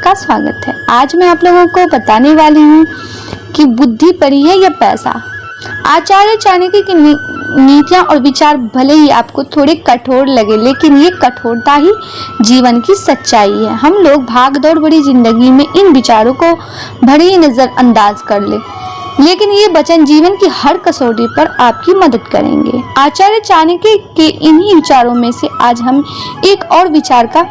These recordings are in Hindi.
आपका स्वागत है। आज मैं आप लोगों को बताने वाली हूँ कि बुद्धि बड़ी है या पैसा। आचार्य चाणक्य की नीतियाँ और विचार भले ही आपको थोड़े कठोर लगे, लेकिन ये कठोरता ही जीवन की सच्चाई है। हम लोग भागदौड़ भरी जिंदगी में इन विचारों को भले ही नजरअंदाज कर ले, लेकिन ये वचन जीवन की हर कसौटी पर आपकी मदद करेंगे। आचार्य चाणक्य के इन्हीं विचारों में से आज हम एक और विचार का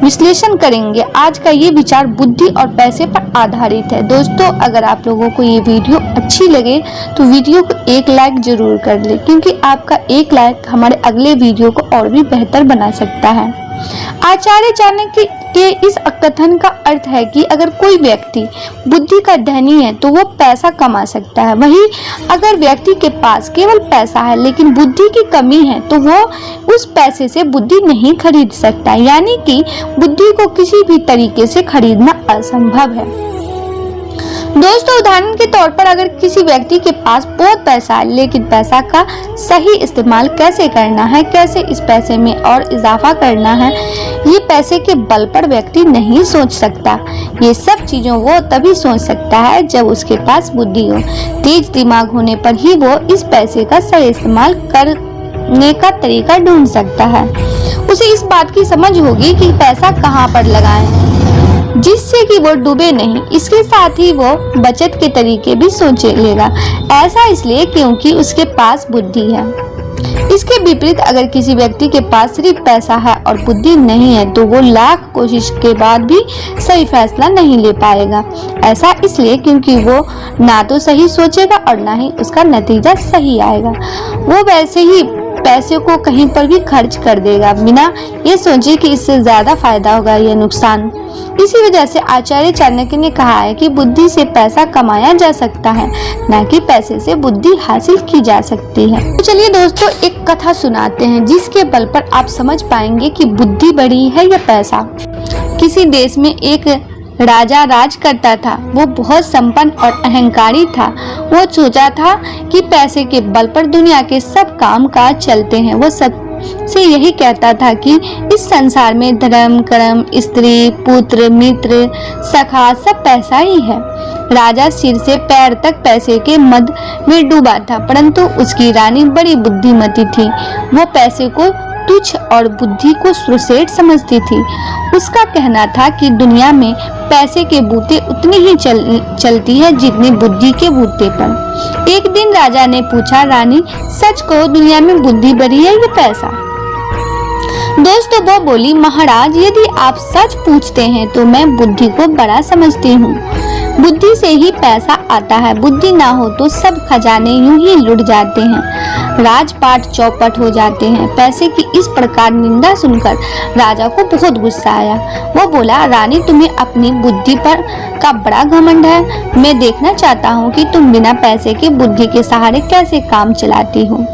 विश्लेषण करेंगे। आज का ये विचार बुद्धि और पैसे पर आधारित है। दोस्तों, अगर आप लोगों को ये वीडियो अच्छी लगे तो वीडियो को एक लाइक जरूर कर ले, क्योंकि आपका एक लाइक हमारे अगले वीडियो को और भी बेहतर बना सकता है। आचार्य चाणक्य के इस कथन का अर्थ है कि अगर कोई व्यक्ति बुद्धि का धनी है तो वो पैसा कमा सकता है। वहीं अगर व्यक्ति के पास केवल पैसा है लेकिन बुद्धि की कमी है तो वो उस पैसे से बुद्धि नहीं खरीद सकता, यानी कि बुद्धि को किसी भी तरीके से खरीदना असंभव है। दोस्तों, उदाहरण के तौर पर अगर किसी व्यक्ति के पास बहुत पैसा है, लेकिन पैसा का सही इस्तेमाल कैसे करना है, कैसे इस पैसे में और इजाफा करना है, ये पैसे के बल पर व्यक्ति नहीं सोच सकता। ये सब चीजों वो तभी सोच सकता है जब उसके पास बुद्धि हो। तेज दिमाग होने पर ही वो इस पैसे का सही इस्तेमाल करने का तरीका ढूंढ सकता है। उसे इस बात की समझ होगी कि पैसा कहाँ पर लगाएं, जिससे कि वो डूबे नहीं। इसके साथ ही वो बचत के तरीके भी सोच लेगा। ऐसा इसलिए क्योंकि उसके पास बुद्धि है। इसके विपरीत अगर किसी व्यक्ति के पास सिर्फ पैसा है और बुद्धि नहीं है तो वो लाख कोशिश के बाद भी सही फैसला नहीं ले पाएगा। ऐसा इसलिए क्योंकि वो ना तो सही सोचेगा और ना ही उसका नतीजा सही आएगा। वो वैसे ही पैसे को कहीं पर भी खर्च कर देगा, बिना ये सोचे कि इससे ज्यादा फायदा होगा या नुकसान। इसी वजह से आचार्य चाणक्य ने कहा है कि बुद्धि से पैसा कमाया जा सकता है, न कि पैसे से बुद्धि हासिल की जा सकती है। तो चलिए दोस्तों, एक कथा सुनाते हैं जिसके बल पर आप समझ पाएंगे कि बुद्धि बड़ी है या पैसा। किसी देश में एक राजा राज करता था। वो बहुत संपन्न और अहंकारी था। वो सोचा था कि पैसे के बल पर दुनिया के सब काम काज चलते हैं। वो सबसे यही कहता था कि इस संसार में धर्म, कर्म, स्त्री, पुत्र, मित्र, सखा सब पैसा ही है। राजा सिर से पैर तक पैसे के मद में डूबा था, परंतु उसकी रानी बड़ी बुद्धिमती थी। वो पैसे को तुच्छ और बुद्धि को सुसेठ समझती थी। उसका कहना था कि दुनिया में पैसे के बूते उतनी ही चलती है जितनी बुद्धि के बूते पर। एक दिन राजा ने पूछा, रानी सच कहो, दुनिया में बुद्धि बड़ी है या पैसा? दोस्तों, वो बोली, महाराज यदि आप सच पूछते हैं तो मैं बुद्धि को बड़ा समझती हूँ। बुद्धि से ही पैसा आता है। बुद्धि ना हो तो सब खजाने यूं ही लुट जाते हैं, राजपाट चौपट हो जाते हैं। पैसे की इस प्रकार निंदा सुनकर राजा को बहुत गुस्सा आया। वो बोला, रानी तुम्हें अपनी बुद्धि पर का बड़ा घमंड है। मैं देखना चाहता हूँ कि तुम बिना पैसे के बुद्धि के सहारे कैसे काम चलाती हो।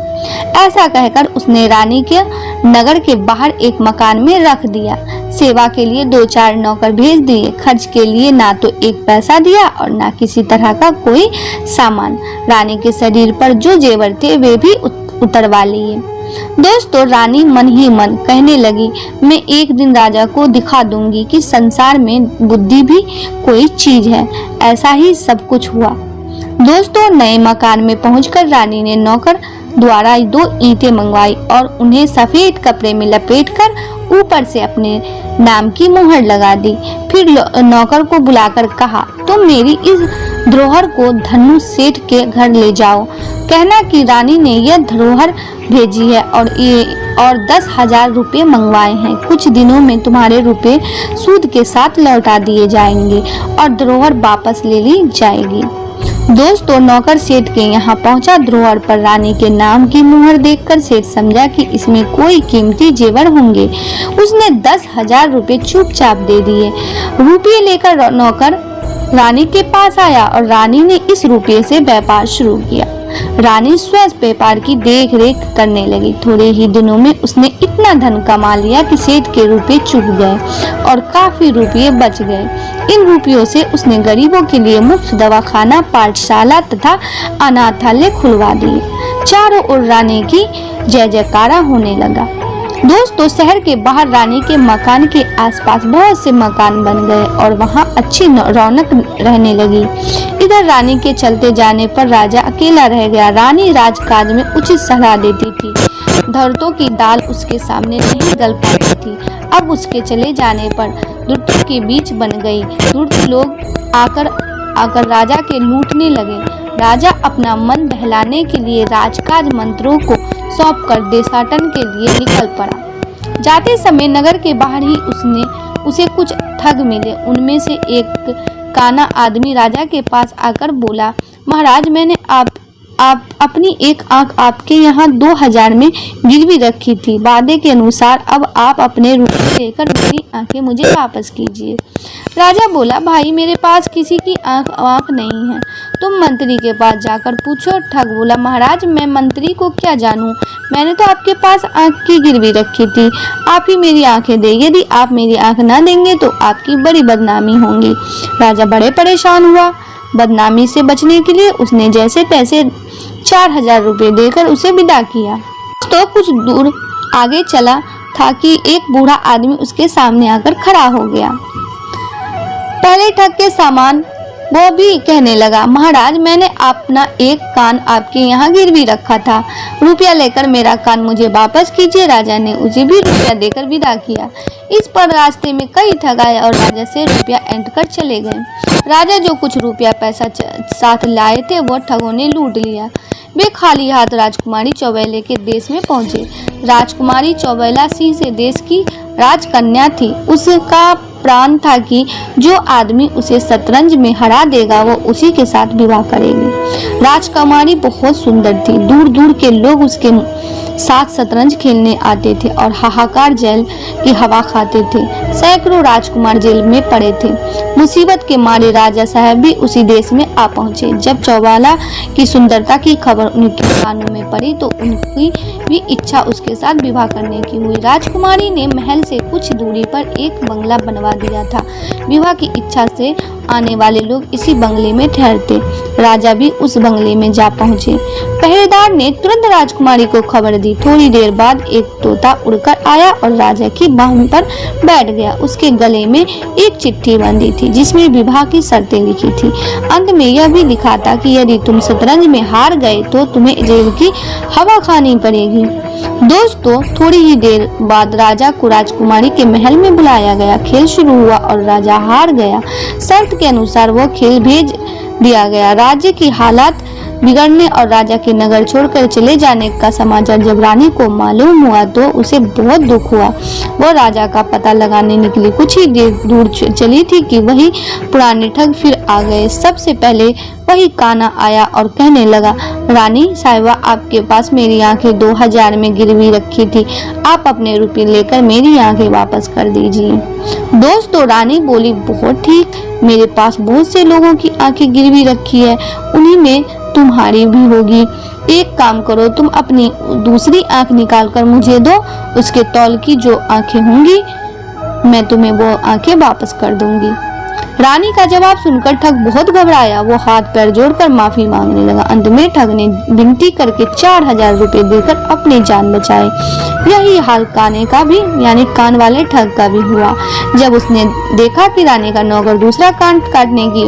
ऐसा कहकर उसने रानी के नगर के बाहर एक मकान में रख दिया। सेवा के लिए 2-4 नौकर भेज दिए। खर्च के लिए ना तो एक पैसा दिया और ना किसी तरह का कोई सामान। रानी के शरीर पर जो जेवर थे वे भी उतरवा लिए। दोस्तों, रानी मन ही मन कहने लगी, मैं एक दिन राजा को दिखा दूंगी कि संसार में बुद्धि भी कोई चीज है। ऐसा ही सब कुछ हुआ। दोस्तों, नए मकान में पहुंचकर रानी ने नौकर द्वारा 2 ईंटें मंगवाई और उन्हें सफेद कपड़े में लपेटकर ऊपर से अपने नाम की मुहर लगा दी। फिर नौकर को बुलाकर कहा, तुम मेरी इस धरोहर को धनु सेठ के घर ले जाओ। कहना कि रानी ने यह धरोहर भेजी है और 10,000 रुपये मंगवाए हैं। कुछ दिनों में तुम्हारे रुपये सूद के साथ लौटा दिए जाएंगे और धरोहर वापस ले ली जाएगी। दोस्तों, नौकर सेठ के यहाँ पहुंचा। धरोहर पर रानी के नाम की मुहर देखकर सेठ समझा कि इसमें कोई कीमती जेवर होंगे। उसने 10,000 रुपये चुपचाप दे दिए। रुपये लेकर नौकर रानी के पास आया और रानी ने इस रुपये से व्यापार शुरू किया। रानी स्वयं व्यापार की देख रेख करने लगी। थोड़े ही दिनों में उसने इतना धन कमा लिया कि सेठ के रुपये चुक गए और काफी रुपये बच गए। इन रुपयों से उसने गरीबों के लिए मुफ्त दवाखाना, पाठशाला तथा अनाथालय खुलवा दिए। चारों ओर रानी की जय जयकारा होने लगा। दोस्तों शहर के बाहर रानी के मकान के आसपास बहुत से मकान बन गए और वहां अच्छी रौनक रहने लगी। इधर रानी के चलते जाने पर राजा अकेला रह गया। रानी राजकाज में उचित सलाह देती थी, धरतों की दाल उसके सामने नहीं गल पाती थी। अब उसके चले जाने पर दुर्तों के बीच बन गई। दुर्त लोग आकर राजा के लूटने लगे। राजा अपना मन बहलाने के लिए राजकाज मंत्रों को सौंप कर देशाटन के लिए निकल पड़ा। जाते समय नगर के बाहर ही उसे कुछ ठग मिले। उनमें से एक काना आदमी राजा के पास आकर बोला, महाराज मैंने अपनी एक आंख आपके यहाँ 2000 में गिरवी रखी थी। वादे के अनुसार अब आप अपने रुपये लेकर मेरी आंखें मुझे वापस कीजिए। राजा बोला, भाई मेरे पास किसी की आंख नहीं है, तुम मंत्री के पास जाकर पूछो। ठग बोला, महाराज मैं मंत्री को क्या जानूं, मैंने तो आपके पास आंख की गिरवी रखी थी, आप ही मेरी आंखें दे। यदि आप मेरी आंख न देंगे तो आपकी बड़ी बदनामी होगी। राजा बड़े परेशान हुआ। बदनामी से बचने के लिए उसने जैसे तैसे 4000 रुपये देकर उसे विदा किया। तो कुछ दूर आगे चला था कि एक बूढ़ा आदमी उसके सामने आकर खड़ा हो गया। पहले ठग के सामान वो भी कहने लगा, महाराज मैंने अपना एक कान आपके यहाँ गिरवी रखा था, रुपया लेकर मेरा कान मुझे वापस कीजिए। राजा ने उसे भी रुपया देकर विदा किया। इस पर रास्ते में कई ठग आए और राजा से रुपया ऐंठ कर चले गए। राजा जो कुछ रुपया पैसा साथ लाए थे वो ठगों ने लूट लिया। वे खाली हाथ राजकुमारी चौबेले के देश में पहुंचे। राजकुमारी चौबेला सिंह से देश की राजकन्या थी। उसका प्राण था कि जो आदमी उसे शतरंज में हरा देगा वो उसी के साथ विवाह करेगी। राजकुमारी बहुत सुंदर थी। दूर दूर के लोग उसके साथ शतरंज खेलने आते थे और हाहाकार जेल की हवा खाते थे। सैकड़ों राजकुमार जेल में पड़े थे। मुसीबत के मारे राजा साहब भी उसी देश में आ पहुंचे। जब चौबाला की सुंदरता की खबर उनके कानों में पड़ी तो उनकी भी इच्छा उसके साथ विवाह करने की हुई। राजकुमारी ने महल से कुछ दूरी पर एक बंगला बनवा दिया था। विवाह की इच्छा से आने वाले लोग इसी बंगले में ठहरते। राजा भी उस बंगले में जा पहुंचे। पहरेदार ने तुरंत राजकुमारी को खबर दी। थोड़ी देर बाद एक तोता उड़कर आया और राजा की बाह पर बैठ गया। उसके गले में एक चिट्ठी बंधी थी जिसमें विवाह की शर्तें लिखी थी। अंत में यह भी लिखा था कि यदि तुम शतरंज में हार गए तो तुम्हें जेल की हवा खानी पड़ेगी। दोस्तों थोड़ी ही देर बाद राजा को राजकुमारी के महल में बुलाया गया। खेल शुरू हुआ और राजा हार गया। शर्त के अनुसार वो खेल भेज दिया गया। राज्य की हालात बिगड़ने और राजा के नगर छोड़कर चले जाने का समाचार जब रानी को मालूम हुआ तो उसे बहुत दुख हुआ। वो राजा का पता लगाने निकली। कुछ ही देर दूर चली थी कि वही पुराने ठग फिर आ गए। सबसे पहले वही काना आया और कहने लगा, रानी साहिबा आपके पास मेरी आंखें 2000 में गिरवी रखी थी, आप अपने रुपये लेकर मेरी आंखें वापस कर दीजिए। दोस्तों रानी बोली, बहुत ठीक, मेरे पास बहुत से लोगों की आंखें गिरवी रखी है, उन्हीं में तुम्हारी भी होगी। एक काम करो, तुम अपनी दूसरी आंख निकाल कर मुझे दो, उसके तौल की जो आंखें होंगी मैं तुम्हें वो आंखें वापस कर दूंगी। रानी का जवाब सुनकर ठग बहुत घबराया। वो हाथ पैर जोड़कर माफी मांगने लगा। अंत में ठग ने विनती करके 4000 रुपये देकर अपनी जान बचाए। यही हाल काने का भी यानी कान वाले ठग का भी हुआ। जब उसने देखा कि रानी का नौकर दूसरा कान काटने की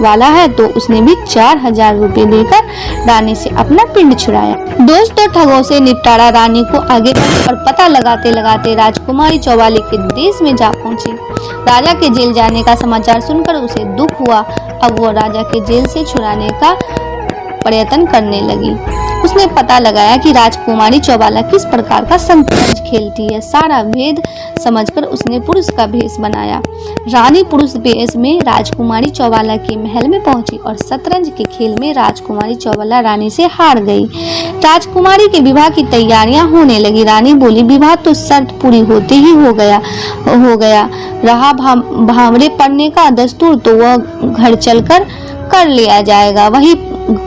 वाला है तो उसने भी 4000 रुपये देकर रानी से अपना पिंड छुड़ाया। दोस्तों ठगों से निपटारा रानी को आगे और पता लगाते लगाते राजकुमारी चौबाले के देश में जा पहुंची। राजा के जेल जाने का समाचार सुनकर उसे दुख हुआ। अब वो राजा के जेल से छुड़ाने का प्रयत्न करने लगी। उसने पता लगाया कि राजकुमारी चौबाला किस प्रकार का शतरंज खेलती है। सारा भेद समझकर उसने पुरुष का भेष बनाया। रानी पुरुष भेष में राजकुमारी चौबाला के महल में पहुंची और शतरंज के खेल में राजकुमारी चौबाला रानी से हार गई। राजकुमारी के विवाह की तैयारियां होने लगी। रानी बोली, विवाह तो शर्त पूरी होते ही हो गया। रहा भावरे पड़ने का दस्तूर तो वह घर चलकर कर लिया जाएगा, वही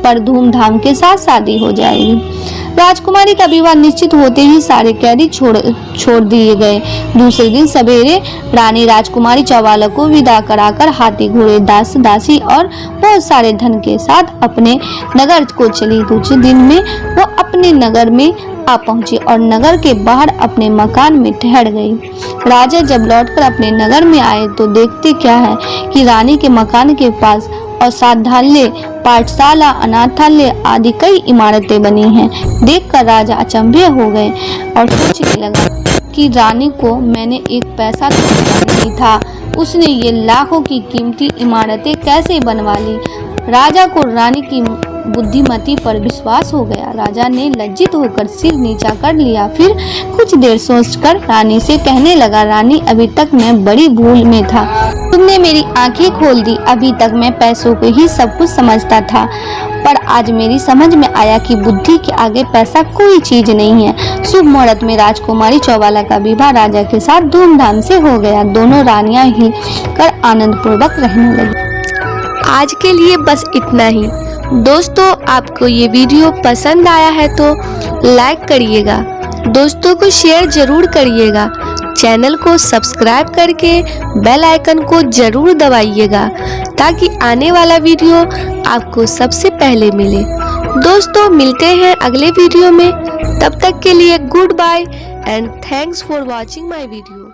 पर धूमधाम के साथ शादी हो जाएगी। राजकुमारी का विवाह निश्चित होते ही सारे कैदी छोड़ दिए गए। दूसरे दिन सवेरे रानी राजकुमारी चौबाला को विदा कराकर हाथी घोड़े दास दासी और बहुत सारे धन के साथ अपने नगर को चली। दूसरे दिन में वो अपने नगर में आ पहुंचे और नगर के बाहर अपने मकान में ठहर गई। राजा जब लौटकर अपने नगर में आए तो देखते क्या है कि रानी के मकान के पास औषधालय, पाठशाला, अनाथालय आदि कई इमारतें बनी हैं। देखकर राजा अचंभे हो गए और सोचने लगा कि रानी को मैंने एक पैसा तो दिया नहीं था, उसने ये लाखों की कीमती इमारतें कैसे बनवा ली। राजा को रानी की बुद्धिमती पर विश्वास हो गया। राजा ने लज्जित होकर सिर नीचा कर लिया। फिर कुछ देर सोचकर रानी से कहने लगा, रानी, अभी तक मैं बड़ी भूल में था। तुमने मेरी आंखें खोल दी। अभी तक मैं पैसों को ही सब कुछ समझता था, पर आज मेरी समझ में आया कि बुद्धि के आगे पैसा कोई चीज नहीं है। शुभ मुहूर्त में राजकुमारी चौबाला का विवाह राजा के साथ धूमधाम से हो गया। दोनों रानियां ही कर आनंद पूर्वक रहने लगी। आज के लिए बस इतना ही। दोस्तों, आपको ये वीडियो पसंद आया है तो लाइक करिएगा, दोस्तों को शेयर जरूर करिएगा, चैनल को सब्सक्राइब करके बेल आइकन को जरूर दबाइएगा ताकि आने वाला वीडियो आपको सबसे पहले मिले। दोस्तों, मिलते हैं अगले वीडियो में। तब तक के लिए goodbye and thanks for watching my video.